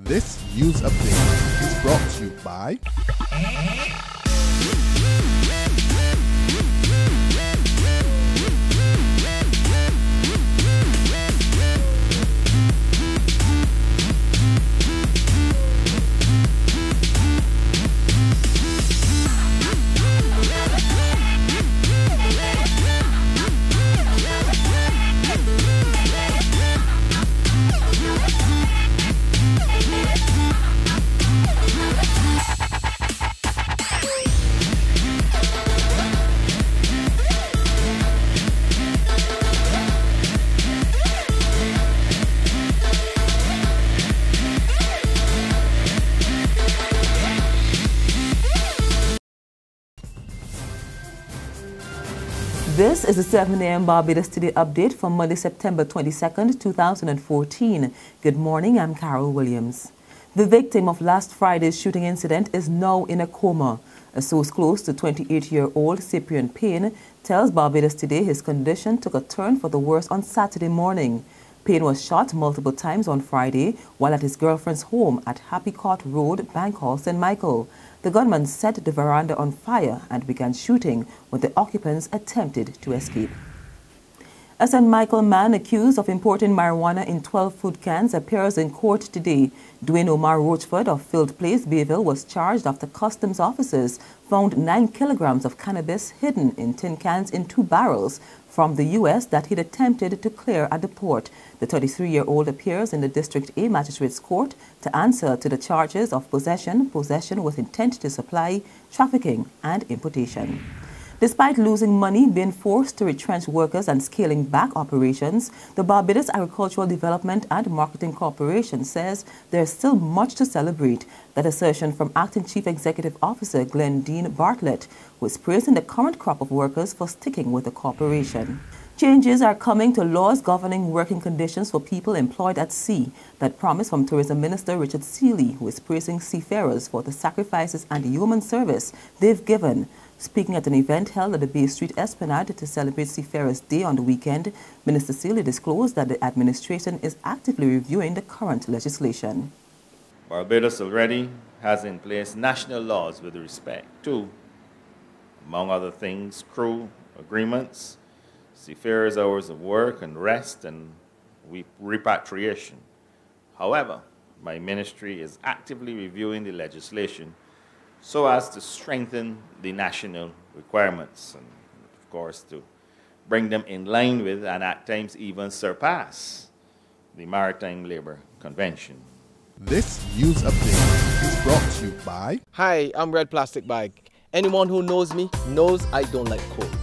This news update is brought to you by This is the 7 a.m. Barbados Today update for Monday, September 22nd, 2014. Good morning, I'm Carol Williams. The victim of last Friday's shooting incident is now in a coma. A source close to 28-year-old Cyprian Payne tells Barbados Today his condition took a turn for the worse on Saturday morning. Payne was shot multiple times on Friday while at his girlfriend's home at Happy Court Road, Bankhall, St. Michael. The gunman set the veranda on fire and began shooting when the occupants attempted to escape. A St. Michael man accused of importing marijuana in 12 food cans appears in court today. Dwayne Omar Rochford of Field Place, Bayville, was charged after customs officers found 9 kilograms of cannabis hidden in tin cans in 2 barrels from the U.S. that he'd attempted to clear at the port. The 33-year-old appears in the District A Magistrates Court to answer to the charges of possession with intent to supply, trafficking, and importation. Despite losing money, being forced to retrench workers and scaling back operations, the Barbados Agricultural Development and Marketing Corporation says there is still much to celebrate. That assertion from Acting Chief Executive Officer Glendine Bartlett, who is praising the current crop of workers for sticking with the corporation. Changes are coming to laws governing working conditions for people employed at sea. That promise from Tourism Minister Richard Seeley, who is praising seafarers for the sacrifices and human service they've given. Speaking at an event held at the Bay Street Esplanade to celebrate Seafarers' Day on the weekend, Minister Seeley disclosed that the administration is actively reviewing the current legislation. Barbados already has in place national laws with respect to, among other things, crew agreements, seafarers' hours of work and rest, and repatriation. However, my ministry is actively reviewing the legislation so as to strengthen the national requirements and, of course, to bring them in line with and at times even surpass the Maritime Labour Convention. This news update is brought to you by... Hi, I'm Red Plastic Bag. Anyone who knows me knows I don't like cold.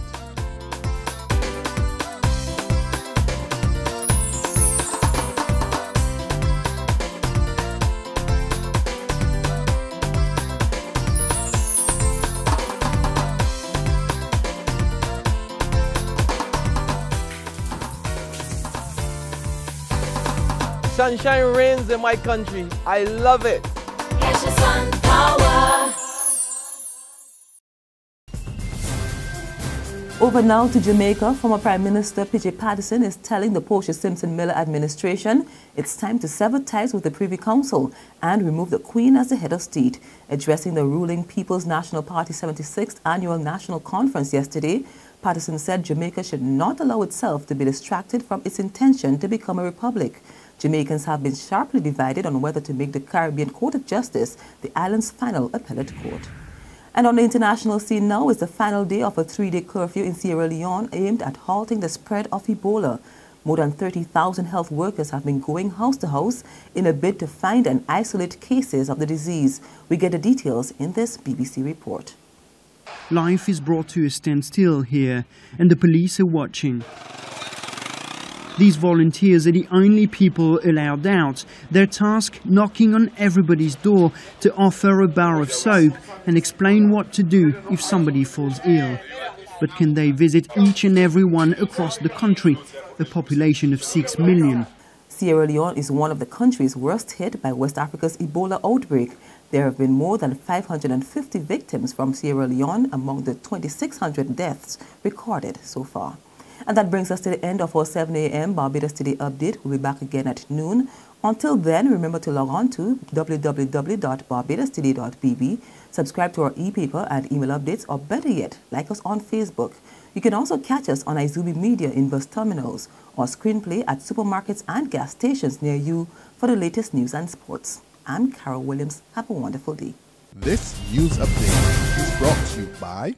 Sunshine reigns in my country. I love it. Yes, your sun power. Over now to Jamaica, former Prime Minister P.J. Patterson is telling the Portia Simpson Miller administration it's time to sever ties with the Privy Council and remove the Queen as the head of state. Addressing the ruling People's National Party 76th Annual National Conference yesterday, Patterson said Jamaica should not allow itself to be distracted from its intention to become a republic. Jamaicans have been sharply divided on whether to make the Caribbean Court of Justice the island's final appellate court. And on the international scene now is the final day of a 3-day curfew in Sierra Leone aimed at halting the spread of Ebola. More than 30,000 health workers have been going house to house in a bid to find and isolate cases of the disease. We get the details in this BBC report. Life is brought to a standstill here, and the police are watching. These volunteers are the only people allowed out. Their task, knocking on everybody's door to offer a bar of soap and explain what to do if somebody falls ill. But can they visit each and every one across the country, a population of 6 million? Sierra Leone is one of the countries worst hit by West Africa's Ebola outbreak. There have been more than 550 victims from Sierra Leone among the 2,600 deaths recorded so far. And that brings us to the end of our 7 a.m. Barbados Today update. We'll be back again at noon Until then, remember to log on to www.barbadostoday.bb, subscribe to our e-paper and email updates, or better yet, like us on Facebook. You can also catch us on Izubi Media in bus terminals or screenplay at supermarkets and gas stations near you for the latest news and sports. I'm Carol Williams. Have a wonderful day. This news update is brought to you by